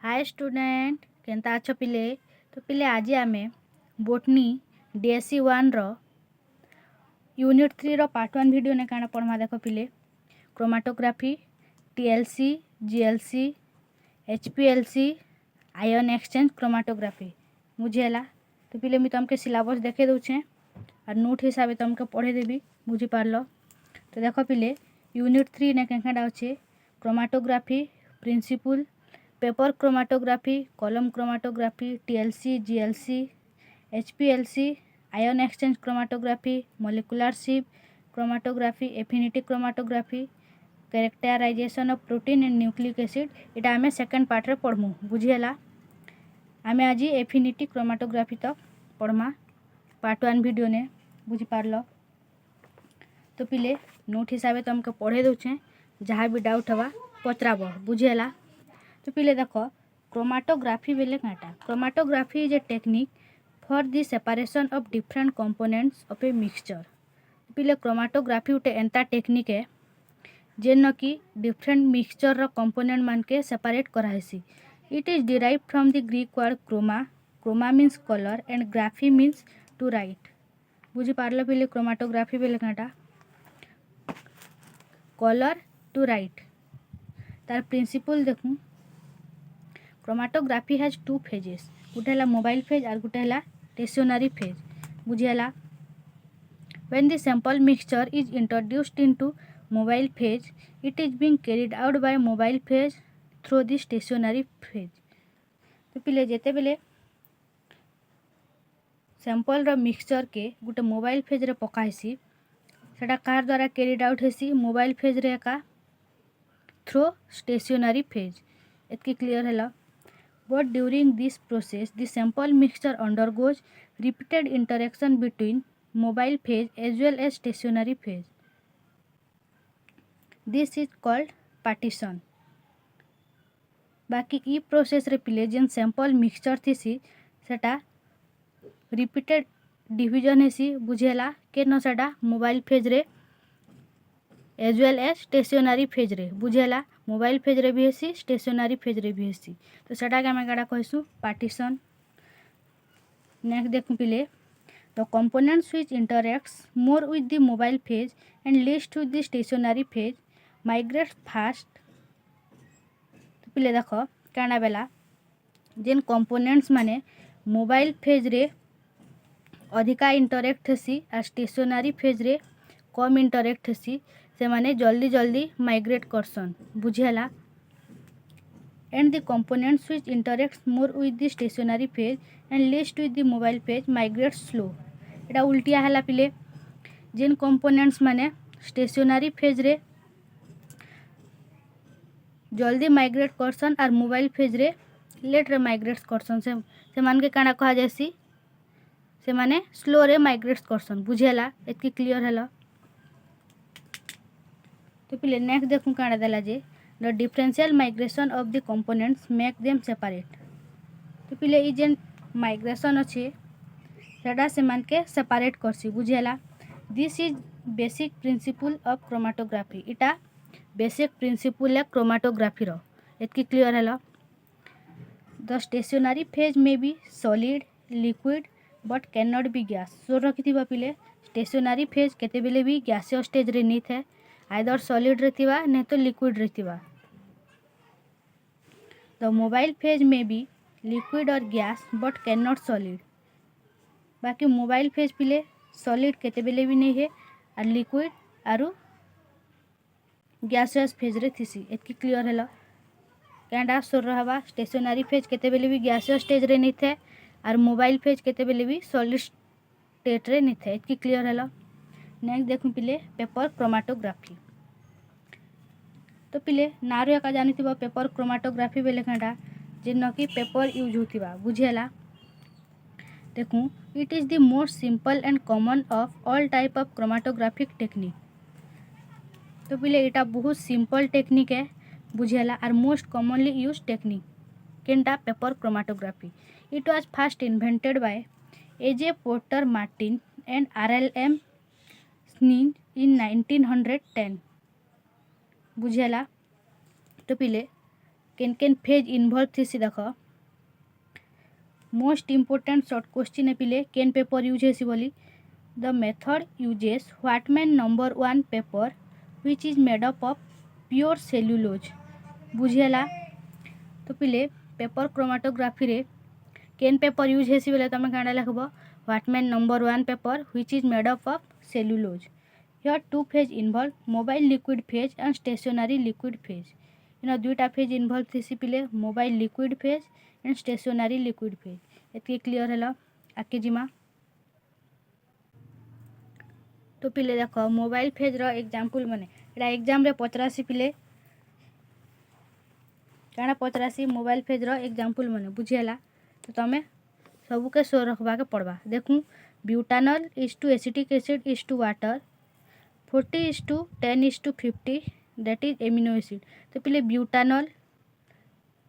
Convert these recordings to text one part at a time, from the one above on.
Hi student केनता अच्छो पिले। तो पिले आज आमे बोटनी डीएससी 1 रो यूनिट 3 रो पार्ट 1 वीडियो ने काना पढ़मा देखो पिले। Chromatography, TLC, GLC, HPLC, ion exchange chromatography बुझेला। तो पिले मी तुमके सिलेबस देखे दूचे और नोट हिसाब से तुमके पढ़े देबी बुझी पारलो। तो देखो पिले यूनिट 3 ने केनकाडा अच्छे chromatography principle, paper chromatography, column chromatography, TLC, GLC, HPLC, ion exchange chromatography, molecular sieve chromatography, affinity chromatography, characterization of protein and nucleic acid इटा आमे सेकंड पार्ट रे पढ़मु बुझीला। आमे आज एफिनिटी क्रोमाटोग्राफी तक पढ़मा पार्ट 1 वीडियो ने बुझी पारलो। तो पिले नोट हिसाब से तुमके पढ़े दूचे जहाँ भी डाउट हवा पचराब बुझेला। तो पिले देखो क्रोमाटोग्राफी बेले काटा। Chromatography is a technique for the separation of different components of a mixture. पिले क्रोमाटोग्राफी उटे एंता टेक्निक है जेन कि डिफरेंट मिक्सचर रो कंपोनेंट मान के सेपरेट कराहेसी। It is derive from the Greek word chroma. Chroma means colour and graphy means to write बुझी पारलो। पिले क्रोमाटोग्राफी बेले काटा कलर टू राइट तार प्रिंसिपल देखूँ। क्रोमाटोग्राफी हैज टू फेजेस, गोटे है मोबाइल फेज और गोटे है स्टेशनरी फेज बुझेला। When the sample mixture is introduced into mobile phase it is being carried out by mobile phase through the stationary phase. तो पिले जेते बेले सैंपल रो मिक्सचर के गोटे मोबाइल फेज रे पकाइसी सेटा कार द्वारा कैरिड आउट हेसी मोबाइल फेज रे का थ्रू स्टेशनरी फेज। एतकी क्लियर है। But during this process, the sample mixture undergoes repeated interaction between mobile phase as well as stationary phase. This is called partition. बाकी ई process रे पिले जेन sample mixture थीसी सेटा repeated division हेसी बुझेला केनो सेटा मोबाइल फेज रे as well as stationary phase रे बुझेला। मोबाइल फेज रे भी हेसी स्टेशनरी फेज रे भी हेसी। तो सेटा के आमे गाडा कहसु पार्टीशन। नेक्स्ट देखु पिले the components which interacts more with the mobile phase and list with the stationary phase migrate fast. तो पिले देखो काना बेला जेन कंपोनेंट्स माने मोबाइल फेज रे अधिका इंटरैक्ट हेसी और स्टेशनरी फेज रे कम इंटरैक्ट हेसी से माने जल्दी जल्दी माइग्रेट करसन बुझेला। And the components which interacts more with the stationary phase and list with the mobile phase migrate slow. एटा उल्टिया हला पिले जेन कंपोनेंट्स माने स्टेशनरी फेज रे जल्दी माइग्रेट करसन और मोबाइल फेज रे लेट रे माइग्रेट करसन से मान के काना कहा जायसी से माने स्लो रे माइग्रेट करसन बुझेला। एतकी क्लियर हला। तो पिले नेक्स्ट देखूँ काना देला जे the differential migration of the components make them separate. तो पिले ई जेन माइग्रेशन अच्छे सेटा से मान के सेपरेट करसी बुझेला। This is basic principle of chromatography. इटा बेसिक प्रिंसिपल है क्रोमाटोग्राफी रो। एतकी क्लियर है। द स्टेशनरी फेज में be solid liquid but can not be gas. सोर रखिथिबा पिले स्टेशनरी फेज केते बेले भी गैसीय स्टेज रे नहीं थे आइदर सॉलिड रहतिबा नहीं तो लिक्विड रहतिबा। द मोबाइल फेज में बी लिक्विड और gas but can not solid. बाकी मोबाइल फेज पिले सॉलिड केते बेले भी नहीं है और लिक्विड आरु गैसियस फेज रे थिसी। एतकी क्लियर है। कैंडा सोर रहबा स्टेशनरी फेज केते बेले भी गैसिय स्टेज रे नहीं थे और मोबाइल फेज केते बेले भी सॉलिड स्टेट रे नहीं थे। एतकी क्लियर है। नेक्स्ट देखु पिले पेपर क्रोमाटोग्राफी। तो पिले नारू एका जानिथिबा पेपर क्रोमाटोग्राफी बेले कांडा जेन कि पेपर यूज होतिबा बुझेला। देखूँ it is the most simple and common of all type of chromatographic technique. तो पिले इटा बहुत सिंपल टेक्निक है बुझेला और मोस्ट कॉमनली यूज टेक्निक केनटा paper chromatography. It was first invented by A J Porter Martin and RLM Synge in 1910 बुझेला। तो पिले केन केन फेज इन्वॉल्व थी देख मोस्ट इम्पोर्टेंट शॉर्ट क्वेश्चन है पिले केन पेपर यूज है बोली the method uses Whatman number 1 paper which is made up of pure cellulose बुझेला। तो पिले पेपर क्रोमाटोग्राफी रे केन पेपर यूज है बोले तुम क्या लिखब Whatman number 1 paper which is made up of cellulose. Here 2 phase involve mobile liquid phase and stationary liquid phase इन दुईटा फेज इन्वॉल्व थी पिले mobile liquid phase and stationary liquid phase ये क्लियर है आगे जिमा। तो पिले देख मोबाइल फेज रो एग्जांपल माने एटा एग्जाम रे पचरासी पिले क्या पचरासी मोबाइल फेज रो एग्जांपल माने बुझेला। तो तुम सबके सो रखबा के पड़वा देखूँ butanol is to acetic acid is to water 40:10:50 that is amino acid. तो पिले ब्यूटानल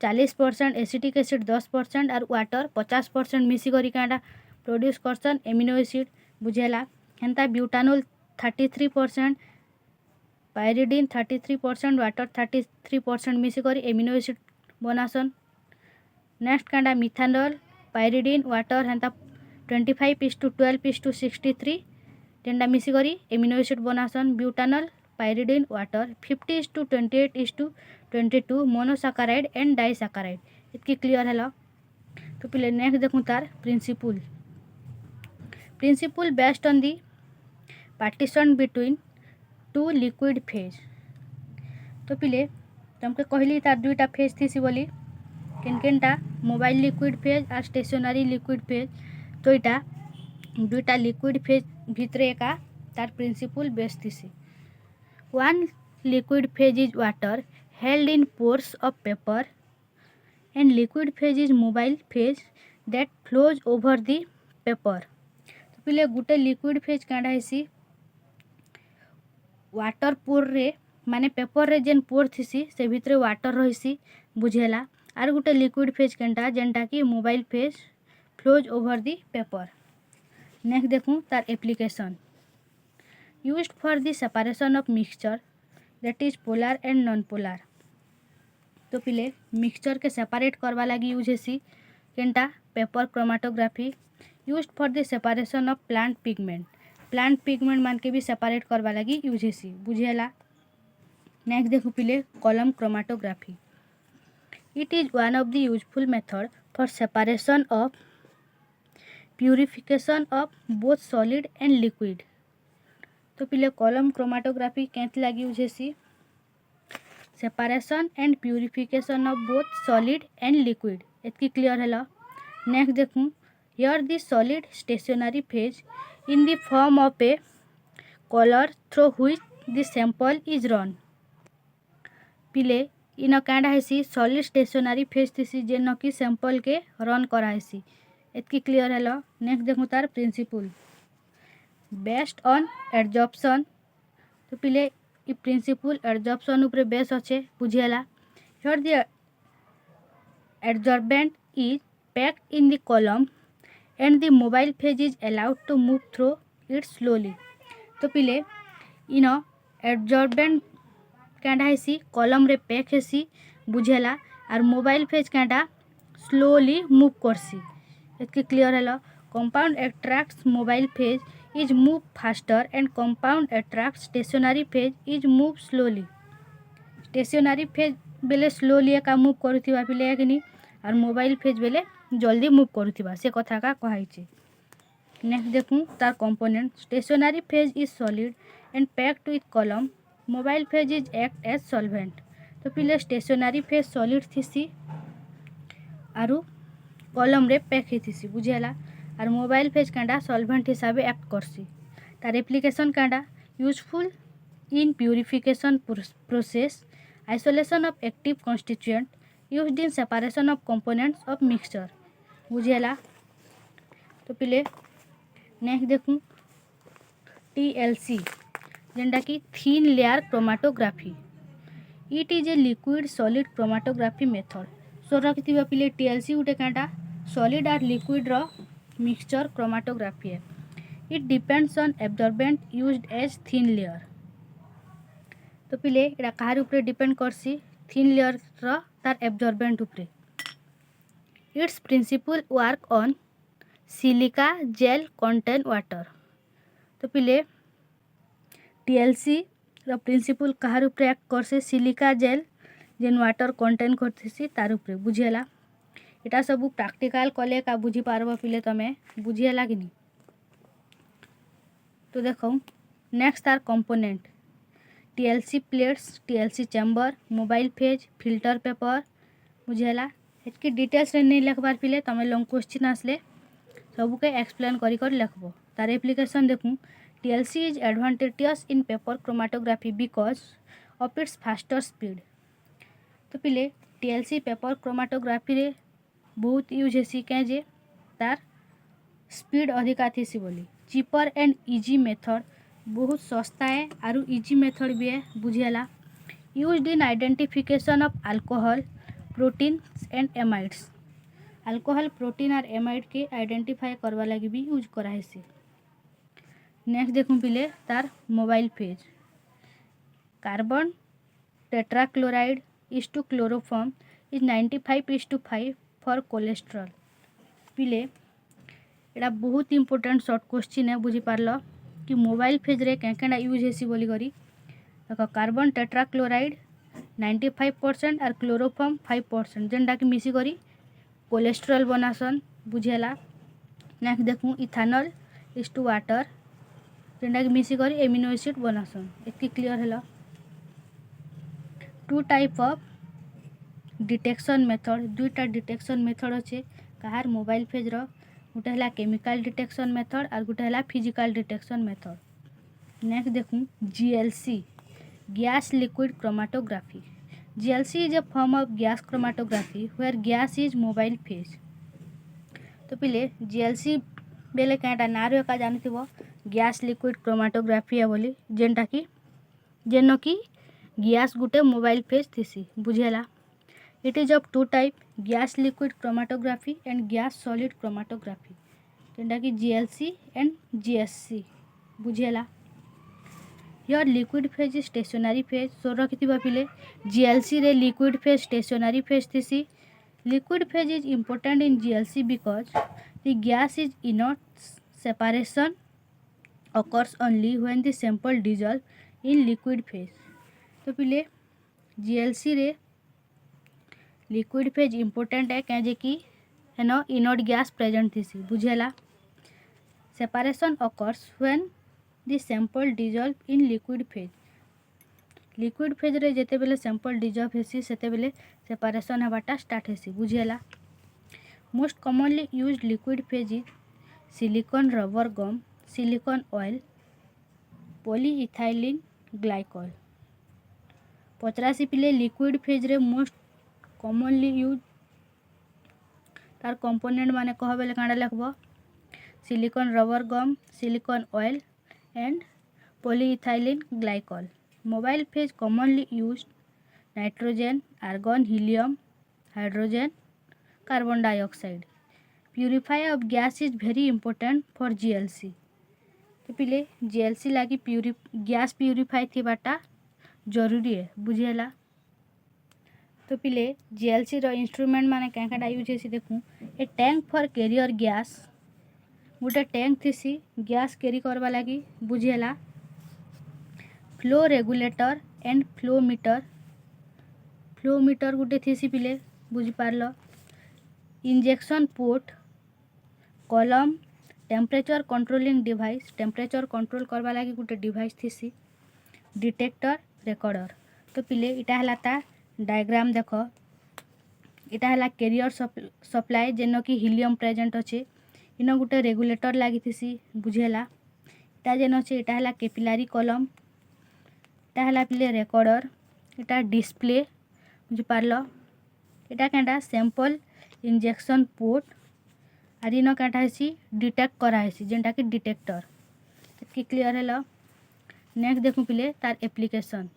40% एसिटिक एसिड 10% और वाटर 50% मिसिक क्या प्रोड्यूस करसन एमिनो एसिड बुझेला। हेन्ता ब्यूटानल 33% पायरिडिन 33% वाटर 33% मिसिक एमिनो एसिड बनासन। नेक्स्ट क्या मिथानल पायरिडिन वाटर हेन्ता 25:12:63 जेनटा मिसिक एमिनो एसिड बनासन। Butanol pyridine water 50:28:22 monosaccharide and disaccharide इतकी क्लियर है। तो पिले नेक्स्ट देखूँ तार principle based on the partition between 2 liquid phase. तो पिले तुमके कहली तार दुईटा फेज थी बोली केनटा मोबाइल लिक्विड फेज और स्टेशनरी लिक्विड फेज। तो यहाँ दुईटा लिक्विड फेज भितरे एका तार प्रिंसिपल बेस थी। One liquid phase is water held in pores of paper and liquid phase is mobile phase that flows over the paper। तो पिले गुटे लिक्विड फेज क्या वाटर पोर रे माने पेपर रे जेन पोर थीसी से भितरे वाटर रहीसी बुझेला। आर गुटे लिक्विड फेज केनटा जेनटा कि mobile phase flows over the paper. Next देखूँ तार application used for the separation of mixture that is polar and non polar. तो पिले मिक्सचर के सेपरेट करवा लगी यूज हेसी केनटा paper chromatography used for the separation of plant pigment मान के भी सेपरेट करवा लगी यूज हेसी बुझेला। नेक्स्ट देखो पिले column chromatography it is one of the useful method for separation of purification of both solid and liquid. तो पिले कॉलम क्रोमाटोग्राफी कैंथ लगी यूज हेसी separation and purification of both solid and liquid इतकी क्लियर है। Next देखूँ here the solid stationary phase in the form of a colour through which the sample is run. पिले in क्या हेसी solid stationary phase थी जेन कि sample के run करासी इतकी clear है। नेक्स्ट देखूँ तार प्रिंसिपल बेस्ड ऑन एडजॉर्प्शन। तो पिले इ प्रिंसिपल एडजॉर्प्शन उपरे बेस अच्छे बुझेला। Here the adsorbent is packed in the column and the mobile phase is allowed to move through it slowly. तो पिले इन एडजॉर्बेंट क्या हेसी कॉलम रे पैक हेसी बुझेला और मोबाइल फेज क्या स्लोली मूव करसी इतकी क्लियर है। Compound attracts mobile phase is move faster and compound attracts stationary phase is move slowly। stationary phase बेले slowly का move करुथिबा पिले कि और मोबाइल फेज बेले जल्दी move करुथिबा से कथा का कहाइचे। नेक्स्ट देखूँ तार component stationary phase is solid and packed with column mobile phase is act as solvent. तो पिले स्टेशनरी फेज सॉलिड थीसी आरु कॉलम रे पैक थीसी बुझेला और मोबाइल फेज क्या सॉल्वेंट हिसाब से एक्ट करसी। तार एप्लीकेशन क्या useful in purification process isolation of active constituent used in separation of components of mixture बुझेला। तो पिले नेक्स्ट देखूँ TLC जेनटा कि thin layer chromatography it is a liquid solid chromatography method. So रखी पिले TLC गोटे क्या सॉलिड और लिक्विड रो मिक्सचर क्रोमाटोग्राफी है। It depends on absorbent used as thin layer. तो पिले यहाँ कहार ऊपर डिपेंड करसी थिन लेयर तार एब्जॉर्बेंट उपरे। It's principle work on silica gel contain water. तो पिले टीएलसी रो प्रिंसिपल कहार उपरे एक्ट करसे सिलिका जेल जेन वाटर कंटेन करथेसी तार उपरे। बुझिएला इटा सब प्रैक्टिकल कले का बुझी पारबो पिले तमे। बुझिएला कि नहीं। तो देखो नेक्स्ट तार component TLC plates TLC chamber mobile phase filter paper. बुझेला इतकी डिटेल्स रे नहीं लिखबार पिले तमे लॉन्ग क्वेश्चन आसले सबके एक्सप्लेन करी कर लिखबो। तार एप्लीकेशन देखूँ TLC is advantageous in paper chromatography because of its faster speed. तो पिले टीएलसी पेपर क्रोमाटोग्राफी रे बहुत यूज हेसी क्या जे तार स्पीड अधिका थीसी बोली। चीपर एंड इजी मेथड बहुत सस्ता है आरु इजी मेथड भी है। बुझेला used in identification of alcohol protein and amides. Alcohol protein और एमाइड के आइडेंटिफाई करवा लगी भी यूज कराइसी। नेक्स्ट देखूँ पिले तार mobile phase carbon tetrachloride is to chloroform is 95:5 for cholesterol. पिले एटा बहुत इंपोर्टेंट शॉर्ट क्वेश्चन है। बुझी पारल कि मोबाइल फेज रे क्या यूज हेसी बोली करी। देखो कार्बन टेट्राक्लोराइड 95% और क्लोरोफॉर्म 5% जेनटा कि मिसी करी कोलेस्ट्रॉल बनासन। बुझेला नेक्स्ट देखूँ इथानॉल इज टू वाटर जेनटा कि मिसी करी एमिनो एसिड बनासन। एतकी क्लियर है। Two type of detection method दुईटा डिटेक्शन मेथड अच्छे कहार मोबाइल फेज रो गोटे है केमिकल डिटेक्शन मेथड और गोटे है फिजिकल डिटेक्शन मेथड। नेक्स्ट देखूँ GLC gas liquid chromatography. GLC is a form of gas chromatography where gas is mobile phase. तो पिले जीएलसी बेले क्या नार एका जानी गैस लिक्विड क्रोमाटोग्राफी है बोली जेनटा कि जेन कि गैस गुटे मोबाइल फेज थीसी। बुझेला it is of two type gas liquid chromatography and gas solid chromatography जेनटा कि जीएलसी एंड जीएससी। बुझेला your liquid phase is stationary phase so रखी पिले जीएलसी रे लिक्विड फेज स्टेशनरी फेज थीसी। Liquid phase is important in GLC because the gas is inert separation occurs only when the sample dissolve in liquid phase। तो पिले GLC रे liquid phase important है क्या जे कि है ना इनॉट गैस प्रेजेंट थीसी। बुझेला separation occurs when the sample dissolve in liquid phase। Liquid phase रे जेते बेले सैंपल डिजॉल्व हेसी सेते बेले सेपरेशन हेबाटा स्टार्ट हेसी। बुझेला most commonly used liquid phase is silicone rubber gum silicone oil polyethylene glycol. पचरासी पिले लिक्विड फेज रे मोस्ट कॉमनली यूज तार कंपोनेंट माने कह बेले कांडा लिखब silicone rubber gum silicone oil and polyethylene glycol. Mobile phase commonly used nitrogen argon helium hydrogen carbon dioxide. Purify of gas is very important for GLC. तो पिले GLC लगी gas purify थीबाटा जरूरी है। बुझेला तो पिले जीएलसी रो इंस्ट्रूमेंट माने क्या यूज हेसी देखूँ a tank for carrier gas गोटे टैंक थीसी गैस कैरी करवा लगी। बुझेला flow regulator and flow meter गोटे थीसी पिले बुझिपारल। Injection port column temperature controlling device temperature control करवा लगी गोटे डिवाइस थीसी। डिटेक्टर रेकॉर्डर तो पिले इटा हला ता डायग्राम देख इटा हला कैरियर सप्लाई जेन कि हीलियम प्रेजेंट अच्छे इन गोटे रेगुलेटर लगी थीसी। बुझेला इटा जेन अच्छे इटा हला कैपिलारी कॉलम इटा हला पिले रेकॉर्डर इटा डिस्प्ले बुझिपारल। इटा क्या सैंपल इंजेक्शन पोर्ट आर इन क्या डिटेक्ट करासी जेनटा कि डिटेक्टर। इतकी क्लियर है। नेक्स्ट देखूँ पिले तार application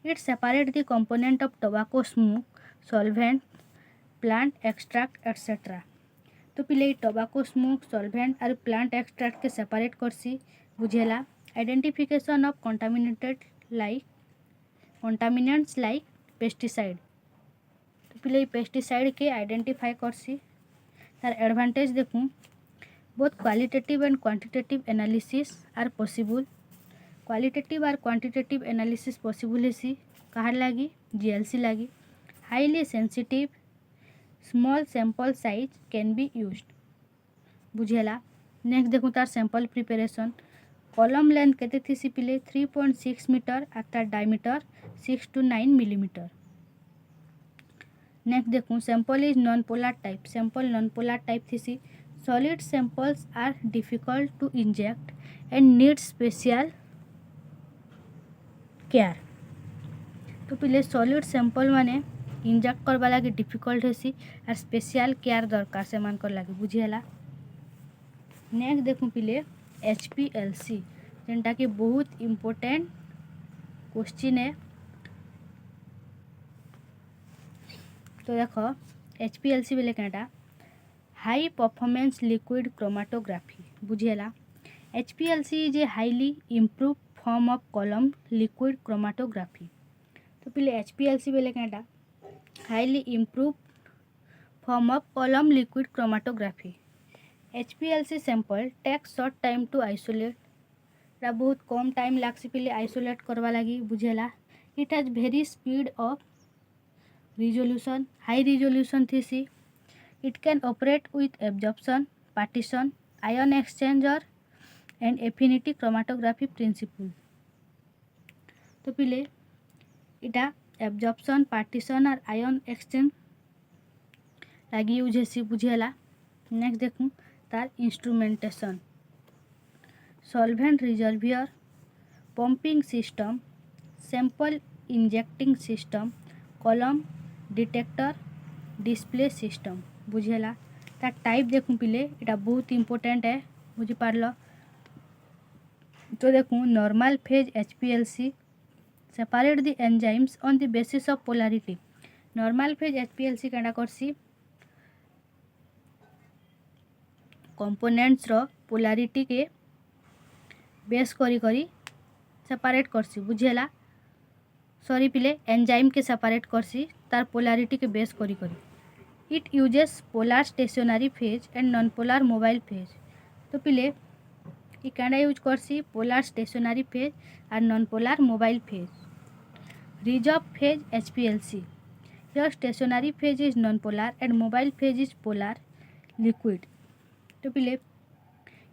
it separate the component of tobacco smoke solvent plant extract etcetera. तो पिले टोबाको स्मोक सॉल्वेंट और प्लांट एक्सट्रैक्ट के सेपरेट करसी। बुझेला identification of contaminants like pesticide. तो पिले पेस्टिसाइड के आइडेंटिफाई करसी। तार एडवांटेज देखूँ, both qualitative and quantitative analysis are possible. Qualitative आर क्वांटिटेटिव एनालिसिस पॉसिबल हेसी कहार लागी, जीएलसी लागी। Highly sensitive small sample size can be used. बुझेला। नेक्स्ट देखूँ तार सैंपल प्रिपरेशन। कॉलम लेंथ केते थीसी पिले 3.6 मीटर और तार डायमीटर 6 to 9 मिलीमीटर। नेक्स्ट देखूँ sample is non polar type. Sample non polar type थीसी। Solid samples are difficult to inject and need special care. तो पिले सॉलिड सैंपल माने इंजेक्ट करवा लगे डिफिकल्ट हेसी और स्पेशल केयर दरकार से मान कर लगे। बुझेला। नेक्स्ट देखूँ पिले HPLC जेनटा कि बहुत इम्पोर्टेंट क्वेश्चन है। तो देखो HPLC बेले क्या हाई परफॉर्मेंस लिक्विड क्रोमाटोग्राफी। बुझेला। HPLC is a highly improve form of column liquid chromatography. तो पिले HPLC बेले क्या highly improve form of column liquid chromatography. HPLC sample take short time to isolate. बहुत कम टाइम लागसी पिले आइसोलेट करवा लगी। बुझेला। It has very speed of resolution. High resolution थीसी। It can operate with absorption, partition, ion exchanger and affinity chromatography principle. तो पिले इटा एब्जॉर्प्शन, पार्टीशन और आयन एक्सचेंज लगी यूज हेसी। बुझेला। नेक्स्ट देखूँ तार instrumentation. Solvent reservoir, pumping system, sample injecting system, column detector, display system. बुझेला। तार टाइप देखूँ पिले इटा बहुत इम्पोर्टेंट है। बुझी पारल। तो देखूँ normal phase HPLC separate the enzymes on the basis of polarity. Normal phase HPLC क्या करसी कंपोनेंट्स रो पोलैरिटी के बेस करी करी सेपरेट करसी। बुझेला। सॉरी पिले एंजाइम के सेपरेट करसी तार पोलैरिटी के बेस करी करी। It uses polar stationary phase and non polar mobile phase. तो पिले ये क्या यूज करसी पोलर स्टेशनरी फेज और non polar mobile phase. Reserve phase HPLC। Your stationery phase is non polar and mobile phase is polar liquid. तो पिले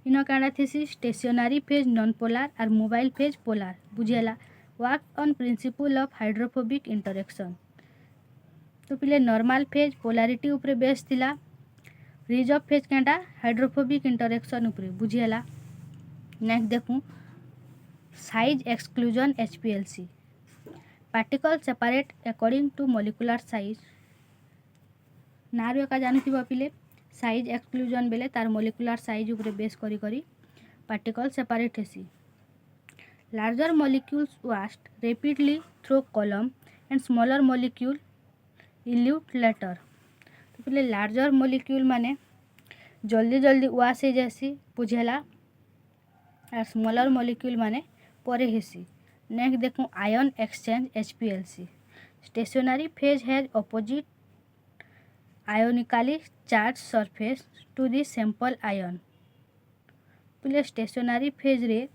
in क्या थी स्टेशनरी फेज नॉन पोलर और मोबाइल फेज पोलर। बुझेला। Work on principle of hydrophobic interaction. तो पिले normal phase polarity उपरे base थिला। रिजर्व फेज क्या हाइड्रोफोबिक इंटरेक्शन उपरे। बुझेला। नेक्स्ट देखूँ size exclusion HPLC। Particle separate according to molecular size. नारू एका जानी पिले साइज एक्सक्लूजन बेले तार मॉलिक्यूलर साइज उपरे बेस करी करी पार्टिकल सेपरेट हेसी। Larger molecules vast rapidly through column and smaller molecule elute later. तो पिले लार्जर मॉलिक्यूल माने जल्दी जल्दी वाश हो जासी। बुझेला। और स्मॉलर मॉलिक्यूल माने परे हेसी। नेक्स्ट देखूँ ion exchange HPLC। Stationary phase has opposite ionically charge surface to the sample ion. पिले स्टेशनरी फेज रे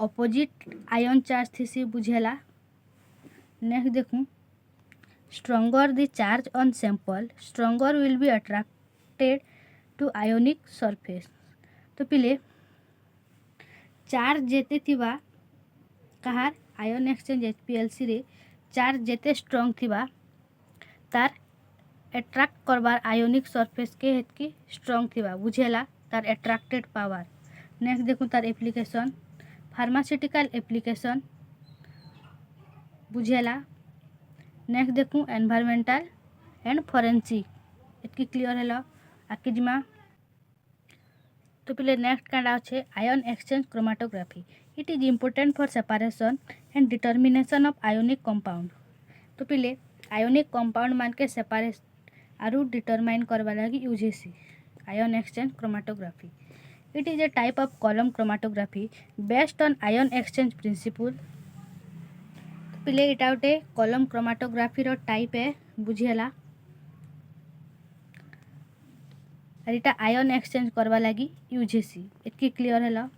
ऑपोजिट आयन चार्ज थीसी। बुझेला। नेक्स्ट देखूँ stronger the charge on sample stronger will be attracted to ionic surface. तो पिले charge जेते थिबा कहार आयन एक्सचेंज HPLC रे चार्ज जेते स्ट्रॉन्ग थिबा तार एट्रैक्ट करवार आयोनिक सरफेस के हेतकी स्ट्रॉन्ग थिबा। बुझेला। तार एट्रैक्टेड पावर। नेक्स्ट देखूँ तार एप्लीकेशन फार्मास्यूटिकल एप्लीकेशन। बुझेला। नेक्स्ट देखूँ एनवायरमेंटल एंड फॉरेंसिक एतकी क्लियर है आकिजिमा। तो पिले नेक्स्ट क्या अच्छे ion exchange chromatography. It is important for separation and determination of ionic compound. तो पिले आयोनिक कंपाउंड मान के सेपरेट आरु डिटरमाइन करवा लगी यूज हेसी ion exchange chromatography. It is a type of column chromatography based on ion exchange principle. पिले इटा गोटे कलम क्रोमाटोग्राफी रो टाइप है बुझीला और इटा आयन एक्सचेंज करवा लगी यूज हेसी एतकी क्लियर है।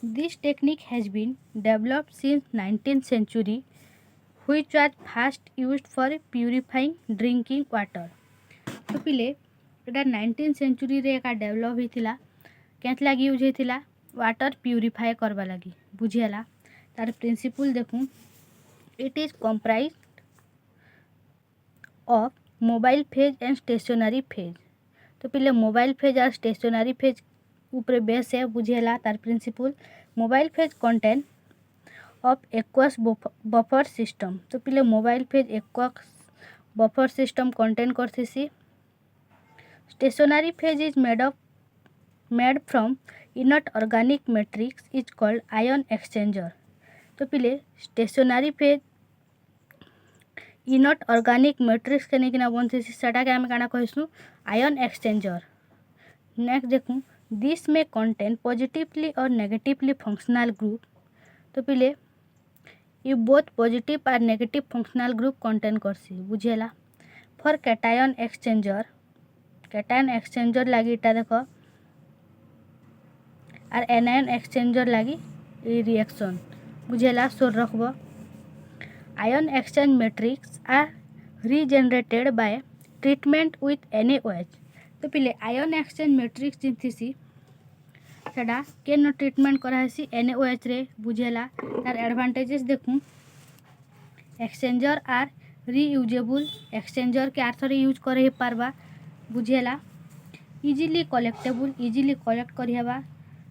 This technique has been developed since 19th century which was first used for purifying drinking water। तो पिले एटा 19th century रे एका डेवलप होइथिला केत लगी यूज होइथिला वाटर प्यूरिफाई करवा लगी बुझीला। तार प्रिंसिपल देखूँ it is comprised of mobile phase and stationary phase. तो पिले मोबाइल फेज और स्टेशनरी फेज ऊपर बेस है बुझेला। तार principle mobile phase contain of aqueous buffer system. तो पिले mobile phase aqueous buffer system contain करथिसी। Stationary phase is made from inert organic matrix is called ion exchanger. तो पिले stationary phase inert organic matrix के नहीं बनती सेटा के आम काना कहसु आयन एक्सचेंजर। नेक्स्ट देखूँ दिस में कंटेन पॉजिटिवली और नेगेटिवली फंक्शनल ग्रुप। तो पिले ये बोथ पॉजिटिव और नेगेटिव फंक्शनल ग्रुप कंटेन करसी बुझेला। फॉर कैटायन एक्सचेंजर लगी इटा देख और एनायन एक्सचेंजर लगी रिएक्शन बुझेला सोर रखब। Ion exchange matrix are regenerated by treatment with NaOH। तो पिले आयन एक्सचेंज मैट्रिक्स जिनथीसी सेटा केन ट्रीटमेंट करासी NaOH रे बुझेला। तार एडवांटेजेस देखूँ एक्सचेंजर आर रीयूजेबल एक्सचेंजर के आर थरे यूज करे पारबा बुझेला। इजीली कलेक्ट करी हेबा।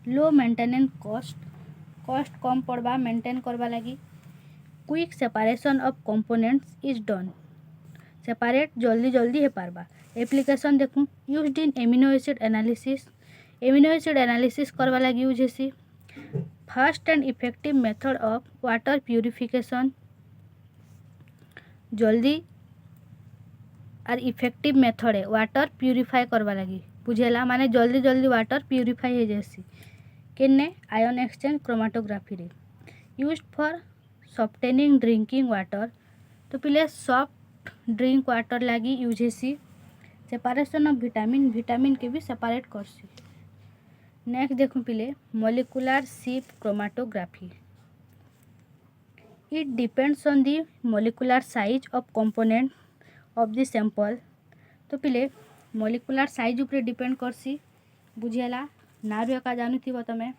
लो मेंटेनेंस कॉस्ट कम पड़बा मेंटेन करबा लगी। Quick separation of components is done separate जल्दी है पारबा। एप्लीकेशन देखूँ used in amino acid analysis करवा लगी यूज हेसी। Fast and effective method of water purification जल्दी और इफेक्टिव मेथड है वाटर प्यूरिफाई करवा लगी बुझेला। माने जल्दी वाटर प्यूरिफाई हो जासी केने आयन एक्सचेंज क्रोमाटोग्राफी रे। Used for softening drinking water. तो पिले सॉफ्ट ड्रिंक वाटर लगी यूज हेसी। सेपरेशन ऑफ विटामिन के भी सेपरेट करसी। नेक्स्ट देखूँ पिले molecular shift chromatography. It depends on the molecular size of component of the sample. तो पिले मॉलिक्यूलर साइज ऊपर डिपेंड करसी बुझेला। नारू एका जानूथिबो तमे।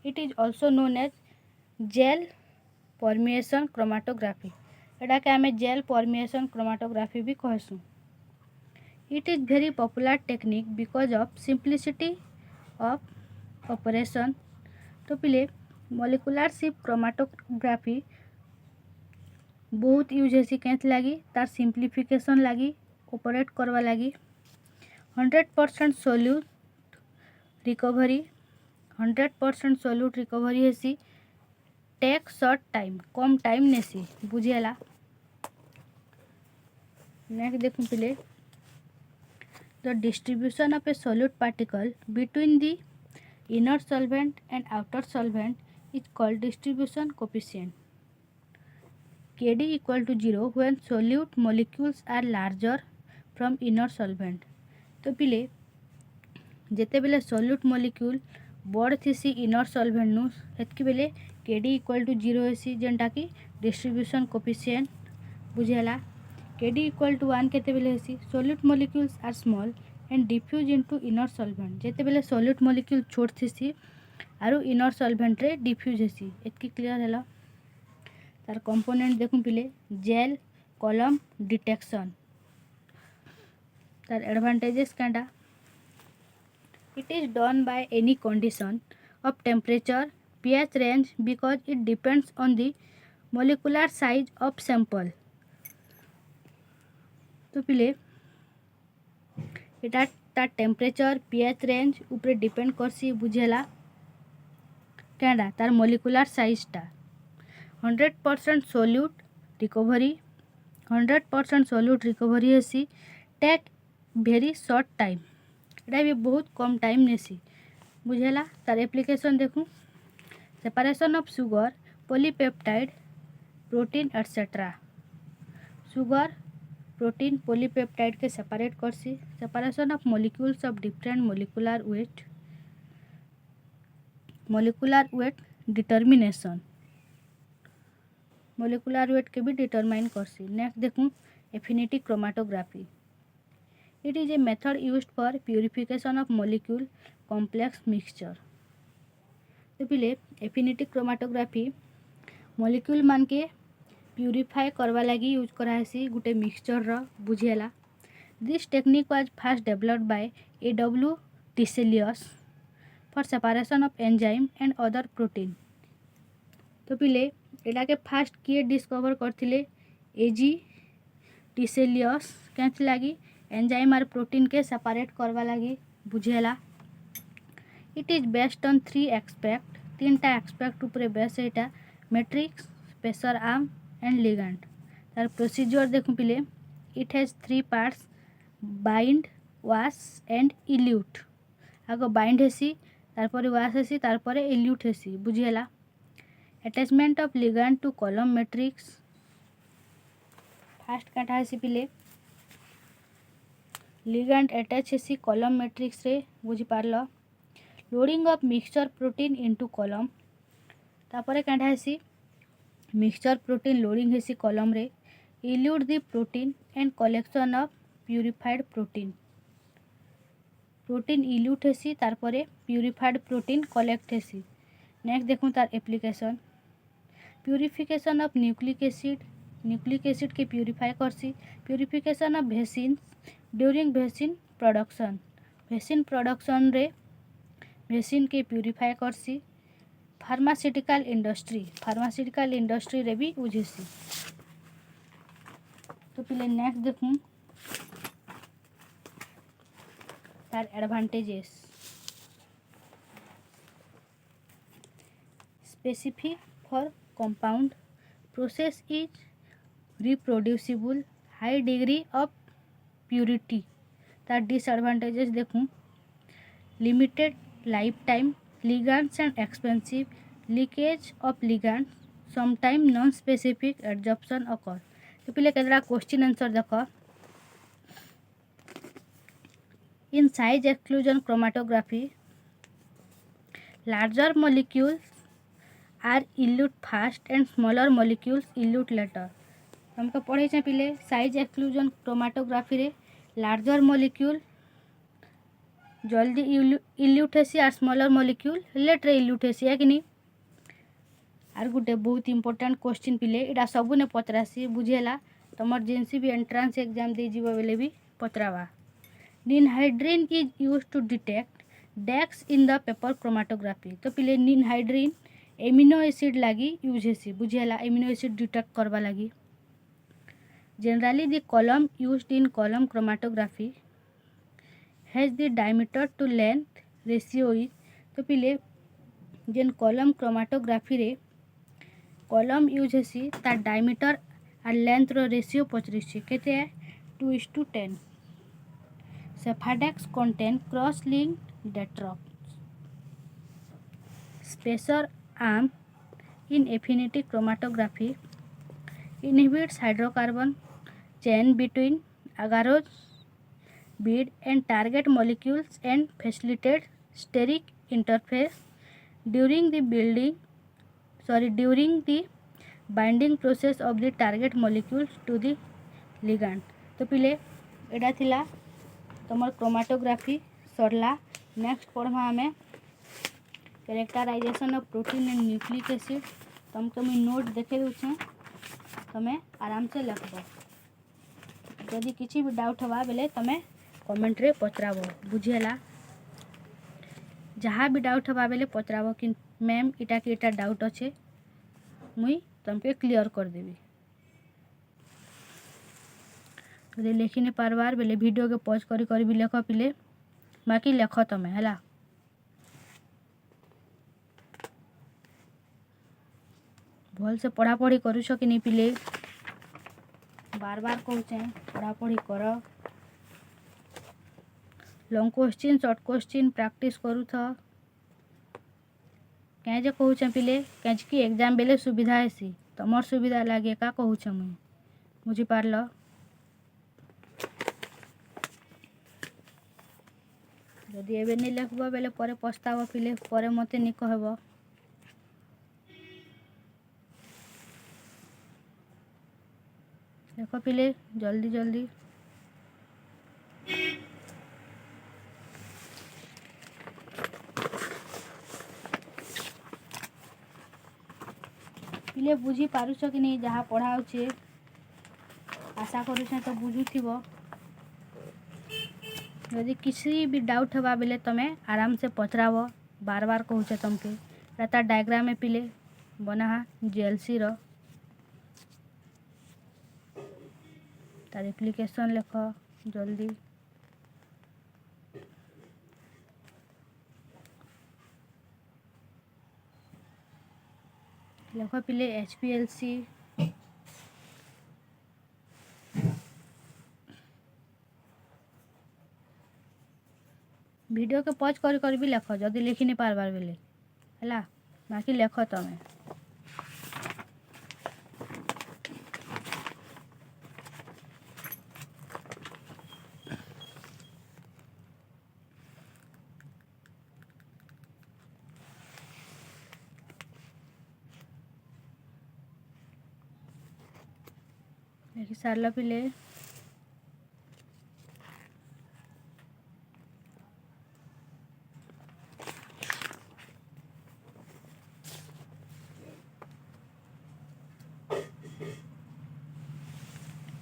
It is also known as gel permeation chromatography. एटा के आमे जेल परमिएशन क्रोमाटोग्राफी भी कहसु। It is very popular technique because of simplicity of operation. तो पिले मॉलिक्यूलर शिफ्ट क्रोमाटोग्राफी बहुत यूज हेसी केंथ लगी तार सिंप्लिफिकेशन लगी ऑपरेट करवा लगी। 100% सोल्यूट रिकवरी 100% सोल्यूट रिकवरी हेसी। टेक शॉर्ट टाइम कम टाइम नेसी बुझेला। नेक्स्ट देखूँ पिले the distribution of a solute particle between the inner solvent and outer solvent is called distribution coefficient. Kd equal to 0 when solute molecules are larger from inner solvent। तो पिले जेते बेले solute molecule बड़ thesis inner solvent नु हेतकी बेले Kd equal to 0 हेसी जेनटा कि डिस्ट्रीब्यूशन कोफिशिएंट बुझेला। Kd equal to 1 केते बेले हेसी solute molecules are small and diffuse into inner solvent. जेते बेले सोल्यूट मॉलिक्यूल छोट थीसी आरु इनर सॉल्वेंट रे डिफ्यूज हेसी एतकी क्लियर हैला। तार कंपोनेंट देखूँ पिले जेल कॉलम डिटेक्शन। तार एडवांटेजेस कांडा it is done by any condition of temperature pH range because it depends on the molecular size of sample. तो पिले इटा तार टेम्परेचर pH रेंज ऊपर डिपेंड करसी बुझेला कांडा तार मोलिकुलर साइजटा। 100% सोल्यूट रिकवरी हेसी टेक वेरी शॉर्ट टाइम एटा भी बहुत कम टाइम नेसी बुझेला। तार एप्लीकेशन देखूँ separation of sugar polypeptide protein etcetera. Sugar protein polypeptide के सेपरेट करसी। Separation of molecules of different molecular weight determination. Molecular weight के भी डिटरमाइन करसी। नेक्स्ट देखूँ affinity chromatography. It is a method used for purification of molecule complex mixture. तो पिले affinity chromatography molecule मान के प्यूरिफाई करवा लगी यूज करासी गुटे मिक्सचर रो बुझेला। This technique was first developed by A.W. Tiselius for separation of enzyme and other protein. तो पिले एटा के फास्ट किए डिस्कवर करथिले A.G. टिसेलियस कैंच लगी एंजाइम और प्रोटीन के सेपरेट करवा लगी बुझेला। It is based on 3 aspect. 3टा एक्सपेक्ट ऊपर बेस एटा matrix spacer arm and ligand. तार प्रोसीजर देखु पिले it has 3 parts bind wash and elute. आगो बाइंड हेसी तारपर वाश हेसी तारपर इल्यूट हेसी बुझेला। Attachment of ligand to column matrix first काटा हेसी पिले लिगैंड अटैच हेसी कॉलम मैट्रिक्स रे बुझी पारलो। Loading of mixture protein into column तापर काटा हेसी मिक्सचर प्रोटीन लोडिंग हेसी कॉलम रे elute the protein and collection of purified protein. Protein elute हेसी तारपर प्यूरिफाइड प्रोटीन कलेक्ट हेसी। नेक्स्ट देखूँ तार application purification of nucleic acid के प्यूरिफाई करसी। Purification of vaccine during vaccine production रे वेसिन के प्यूरिफाई करसी। फार्मास्यूटिकल इंडस्ट्री रे भी यूज हेसी। तो पिले नेक्स्ट देखूँ तार advantages specific for compound process is reproducible high degree of purity. तार डिसएडवांटेजेस देखूँ limited life time ligands and expensive leakage of ligand sometime non specific adsorption occur. तो पिले केतरा क्वेश्चन आंसर देख in size exclusion chromatography larger molecules are elute fast and smaller molecules elute later. हमको पढ़े पिले size exclusion chromatography रे larger molecule जल्दी elute हेसी और स्मॉलर मॉलिक्यूल लेट रे इल्यूट हेसी है कि नहीं। आर गुटे बहुत इंपोर्टेंट क्वेश्चन पिले इटा सबू ने पचरासी बुझेला तुमर जेनसी भी एंट्रांस एग्जाम दे जीवो बेले भी पचरावा। Ninhydrin is use to detect decks in the paper chromatography. तो पिले निनहाइड्रीन एमिनो एसिड लगी यूज हेसी बुझेला एमिनो एसिड डिटेक्ट करवा लगी। Generally the column used in column chromatography has the diameter to length ratio is. तो पिले जेन कॉलम क्रोमाटोग्राफी रे कॉलम यूज हेसी तार डायमीटर और लेंथ रो रेशियो पचरिछि केते 2:10। सेफाडेक्स कंटेन क्रॉस लिंक्ड डेट्रॉप्स। Spacer arm in affinity chromatography inhibits hydrocarbon chain between agarose bead and target molecules and facilitates steric interface during the binding process of the target molecules to the ligand। तो पिले एटा थिला तमर chromatography सरला। Next पढ़मा हमें characterization of protein and nucleic acid. तुमको मुझे note देखे दूचे तुम्हें आराम से लिखब। जदि किसी भी डाउट हवा बेले तुम्हें कमेंट रे पचराब बुझेला। जहाँ भी डाउट हवा बेले पचराब कि मैम इटा कि इटा डाउट अच्छे मुई तुमके क्लियर कर देवी। तो लिखी नहीं पारबार बेले वीडियो के पॉज करी भी लेख पिले बाकी लेख तुम्हें है भल से पढ़ापढ़ी करुछ कि नहीं पिले बार बार कहचे पढ़ापढ़ी कर। Long question short question practice करूथ क्या जे कहूँ पिले कहीं एग्जाम बेले सुविधा हेसी तुमर सुविधा लगे का कहूँ मुई बुझीपार जदि एबे नहीं लिखब बेले पर पछताव पिले पर मते नहीं कहब। देख पिले जल्दी जल्दी पिले बुझी पारुछ कि नहीं जहाँ पढ़ाऊे आशा करुछ तो बुझुथिबो। यदि किसी भी डाउट हवा बेले तमें आराम से पचराव बार बार कहूचे तुमके तार डायग्राम में पिले बना जीएलसी रो तार एप्लिकेशन लिख जल्दी लिख पिले HPLC वीडियो के पॉज कर भी लिख जदि लिखी नहीं पारबार बेले है बाकी लिख तमें। लिखि सारल पिले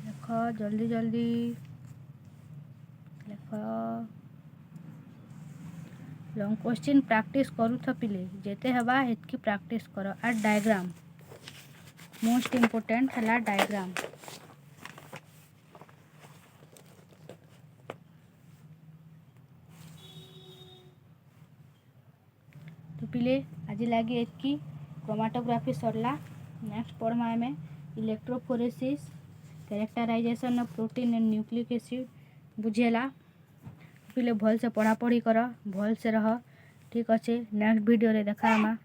लिख जल्दी जल्दी लिख लॉन्ग क्वेश्चन प्रैक्टिस करू पिले जेते हवा हेतकी प्रैक्टिस कर। आ डायग्राम मोस्ट इम्पोर्टेंट है डायग्राम। तो पिले आज लगे एतकी क्रोमाटोग्राफी सरला। नेक्स्ट पढ़मा आमे electrophoresis characterization of protein and nucleic acid बुझेला। पिले भल से पढ़ापढ़ी कर भल से रह ठीक अच्छे। नेक्स्ट वीडियो रे देखा।